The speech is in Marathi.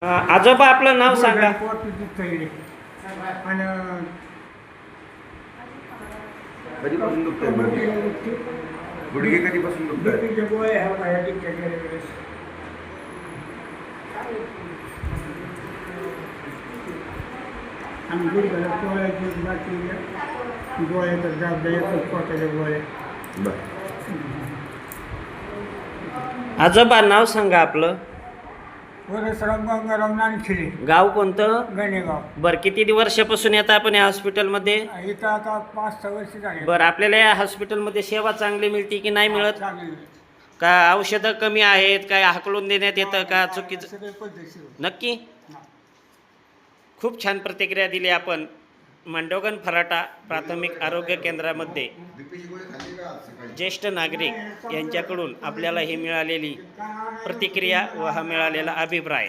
आजोबा आपलं नाव सांगा. आणि कधीपासून दुखतंय गुडघे? गुडघे कधीपासून दुखताय? बीपीचे गोळे ह्या बाहेर केलेल्या वेळेस आणि गुडघ्याला पोळ्याची बाकी गोळ्याचा जाब द्यायचं पोटाच्या गोळ्या. बरं. आजोबा नाव सांगा आपलं. वरसराम गंगाराम नानखिरे, गाव कोणतं? गणेगाव. बरं, किती वर्षापासून येता आपण या हॉस्पिटलमध्ये? इथं आता 5-6 वर्ष झाले. बरं, आपल्याला या हॉस्पिटलमध्ये सेवा चांगली मिळते की नाही मिळत? चांगली का औषधं कमी आहेत? काय हाकलून देण्यात येतं का चुकीचं? सगळे पद्धतशीर. नक्की. खूप छान प्रतिक्रिया दिली आपण मंडोगन फराटा प्राथमिक आरोग्य केंद्रामध्ये बीपीची गोळी खाल्ली का आज सकाळी? ज्येष्ठ नागरिक यांच्याकडून आपल्याला ही मिळालेली प्रतिक्रिया व हा मिळालेला अभिप्राय.